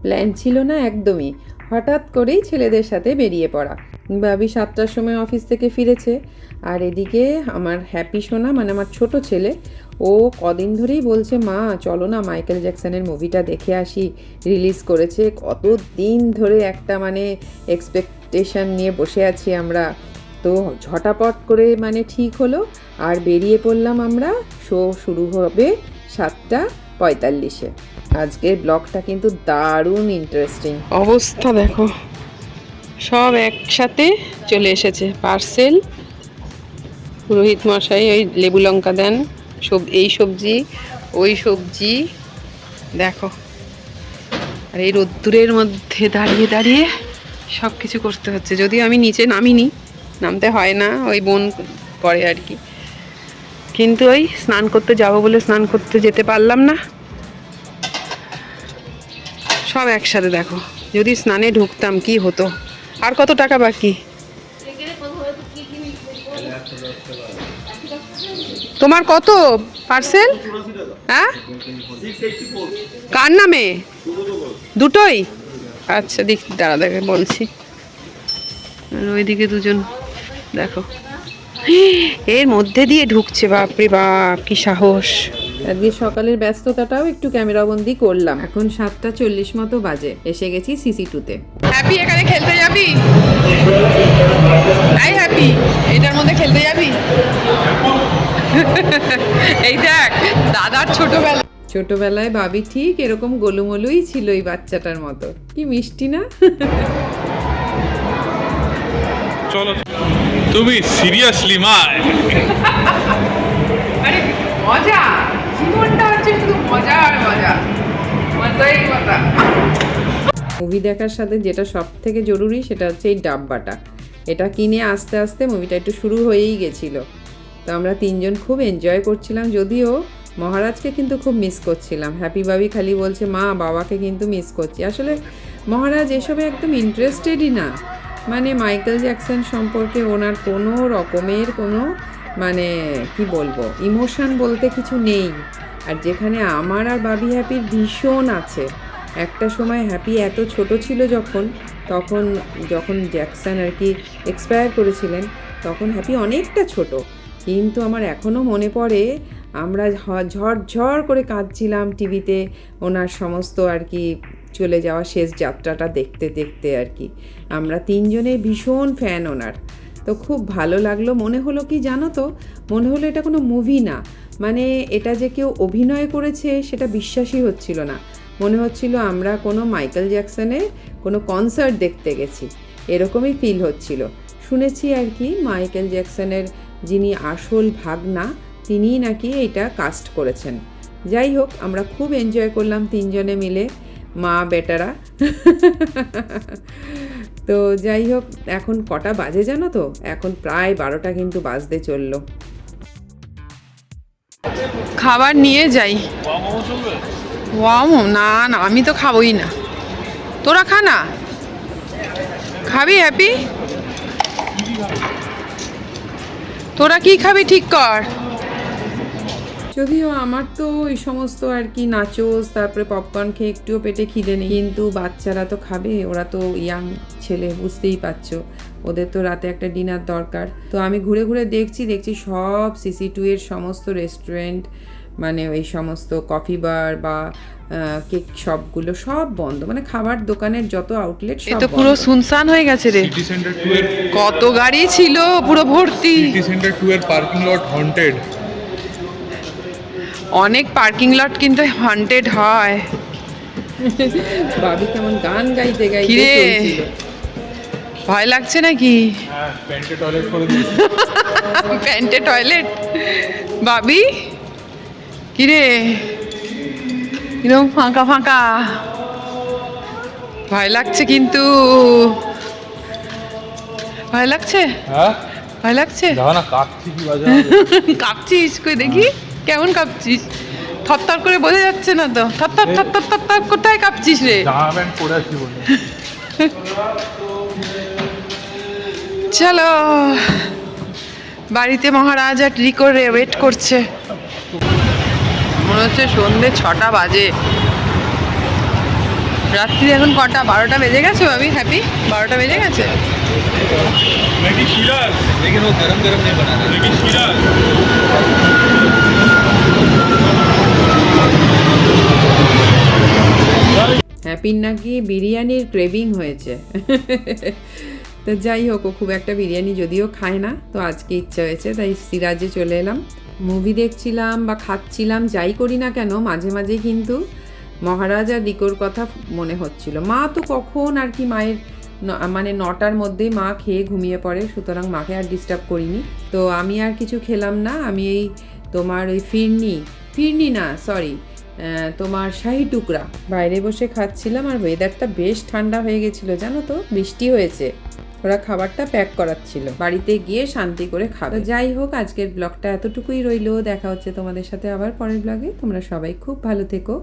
Plan ছিল না একদমই, হঠাৎ করেই ছেলেদের সাথে বেরিয়ে পড়া। ভাবি 7টার সময় অফিস থেকে ফিরেছে, আর এদিকে আমার হ্যাপি সোনা মানে আমার ছোট ছেলে, ও কদিন ধরেই বলছে মা চলো না মাইকেল জ্যাকসনের মুভিটা দেখে আসি, রিলিজ করেছে। কত দিন ধরে একটা মানে এক্সপেকটেশন নিয়ে বসে আছি আমরা। তো ঝটাপট করে মানে ঠিক হলো, আর বেরিয়ে পড়লাম আমরা। শো শুরু হবে 7:45-এ। আজকের ব্লগটা কিন্তু দারুণ ইন্টারেস্টিং। অবস্থা দেখো, সব একসাথে চলে এসেছে পার্সেল। পুরোহিত মশাই ওই লেবু লঙ্কা দেন, এই সবজি ওই সবজি দেখো। আর এই রোদ্দুরের মধ্যে দাঁড়িয়ে দাঁড়িয়ে সব কিছু করতে হচ্ছে। যদিও আমি নিচে নামিনি, নামতে হয় না, ওই বোন করে আর কি। কিন্তু ওই স্নান করতে যাবো বলে স্নান করতে যেতে পারলাম না। সব একসাথে দেখো, যদি স্নানে ঢুকতাম কি হতো। আর কত টাকা বাকি? তোমার কত পার্সেল? হ্যাঁ, কার নামে? দুটোই? আচ্ছা দাঁড়া দেখে বলছি। আর ওইদিকে দুজন দেখো, এর মধ্যে দিয়ে ঢুকছে। বাপরে বাপ, কি সাহস! আজকে সকালের ব্যস্ততাটাও একটু ক্যামেরাবন্দি করলাম। এখন 7:40 মতো বাজে, এসে গেছি সিসি2-তে। হ্যাপি, এখানে খেলতে যাবি? এই হ্যাপি, এটার মধ্যে খেলতে যাবি? এই দেখ দাদার ছোটবেলায় ভাবি ঠিক এরকম গোলুমলুই ছিল এই বাচ্চাটার মতো। কি মিষ্টি না? চলো তুমি সিরিয়াসলি মা? আরে মজা, জীবনটা হচ্ছে শুধু মজা আর মজা, মজাই মজা। মুভি দেখার সাথে যেটা সব থেকে জরুরি সেটা হচ্ছে এই ডাব্বাটা। এটা কিনে আস্তে আস্তে মুভিটা একটু শুরু হয়েই গেছিলো। তো আমরা তিনজন খুব এনজয় করছিলাম, যদিও মহারাজকে কিন্তু খুব মিস করছিলাম। হ্যাপি ভাবি খালি বলছে মা বাবাকে কিন্তু মিস করছি। আসলে মহারাজ এসবে একদম ইন্টারেস্টেডই না। মানে মাইকেল জ্যাকসন সম্পর্কে ওনার কোনো রকমের কোনো মানে কি বলবো ইমোশন বলতে কিছু নেই। আর যেখানে আমার আর বাবি হ্যাপির ভীষণ আছে। একটা সময় হ্যাপি এত ছোট ছিল যখন জ্যাকসন আর কি এক্সপায়ার করেছিলেন, তখন হ্যাপি অনেকটা ছোট। কিন্তু আমার এখনও মনে পড়ে আমরা ঝড় করে কাঁদছিলাম টিভিতে ওনার সমস্ত আর কি চলে যাওয়া শেষ যাত্রাটা দেখতে দেখতে আর কি। আমরা তিনজনে ভীষণ ফ্যান ওনার। তো খুব ভালো লাগলো। মনে হলো কি জানো তো, মনে হলো এটা কোনো মুভি না, মানে এটা যে কেউ অভিনয় করেছে সেটা বিশ্বাসই হচ্ছিল না। মনে হচ্ছিল আমরা কোনো মাইকেল জ্যাকসনের কোনো কনসার্ট দেখতে গেছি, এরকমই ফিল হচ্ছিল। শুনেছি আর কি মাইকেল জ্যাকসনের যিনি আসল ভাগনা তিনিই নাকি এটা কাস্ট করেছেন। যাই হোক, আমরা খুব এনজয় করলাম তিনজনে মিলে, মা বেটারা। তো যাই হোক, এখন কটা বাজে জানো তো? এখন প্রায় 12টা কিন্তু বাজতে চললো। খাবার নিয়ে যাই। না না, আমি তো খাবোই না। তোরা খা না, খাবি হ্যাপি? তোরা কি খাবি ঠিক কর। যদিও আমার তো এই সমস্ত আর কি নাচোস তারপরে পপকর্ন খেয়ে একটুও পেটে খিদে নেই, কিন্তু বাচ্চারা তো খাবে, ওরা তো ইয়াং ছেলে, বুঝতেই পারছো, ওদের তো রাতে একটা ডিনার দরকার। তো আমি ঘুরে ঘুরে দেখছি সব সিসি2 এর সমস্ত রেস্টুরেন্ট, মানে ওই সমস্ত কফি বার বা কেক শপগুলো সব বন্ধ, মানে খাবার দোকানের যত আউটলেট সব তো পুরো সুনসান হয়ে গেছে রে। সিটি সেন্টার 2 এর কত গাড়ি ছিল, পুরো ভর্তি। সিটি সেন্টার 2 এর পার্কিং লট হন্টেড। অনেক পার্কিং লট কিন্তু হন্টেড হয়। বাবি কেমন গান গাইতে গাইতে চলছিল। ভয় লাগছে নাকি? হ্যাঁ, প্যান্টে টয়লেট করে দিয়েছি। প্যান্টে টয়লেট? বাবি কিরে এরকম ফাঁকা ফাঁকা, ভয় লাগছে কিন্তু। ভয় লাগছে? হ্যাঁ ভয় লাগছে? যাও না, কাঁপছি কি বাজে। কাঁপছিস? কই দেখি কেমন কাঁপছিস। থরথর করে বোঝা যাচ্ছে না তো। থরথর থরথর থরথর কোথায় কাঁপছিস রে? জামা প্যান্ট পরে আছি বলে। চলো বাড়িতে। মহারাজ আর রিকো ওয়েট করছে। মনে হচ্ছে সন্ধ্যে 6টা বাজে। রাত্রি এখন কটা? 12টা বেজে গেছে ভাবি? হ্যাপি 12টা বেজে গেছে। मैगी शीरा लेकिन वो गरम गरम नहीं बना रहा मैगी शीरा হ্যাপির নাকি বিরিয়ানির ক্রেভিং হয়েছে। তো যাই হোক, ও খুব একটা বিরিয়ানি যদিও খায় না, তো আজকে ইচ্ছা হয়েছে, তাই সিরাজে চলে এলাম। মুভি দেখছিলাম বা খাচ্ছিলাম, যাই করি না কেন মাঝে মাঝে কিন্তু মহারাজ আর রিকোর কথা মনে হচ্ছিল। মা তো কখন আর কি মায়ের মানে 9টার মধ্যেই মা খেয়ে ঘুমিয়ে পড়ে, সুতরাং মাকে আর ডিস্টার্ব করিনি। তো আমি আর কিছু খেলাম না, আমি এই তোমার ওই ফিরনি না সরি তোমার শাহি টুকরা বাইরে বসে খাচ্ছিলাম। আর ওয়েদারটা বেশ ঠান্ডা হয়ে গেছিলো জানো তো, বৃষ্টি হয়েছে। ওরা খাবারটা প্যাক করাচ্ছিল, বাড়িতে গিয়ে শান্তি করে খাবে। যাই হোক, আজকের ব্লগটা এতটুকুই রইলো। দেখা হচ্ছে তোমাদের সাথে আবার পরের ব্লগে। তোমরা সবাই খুব ভালো থেকো।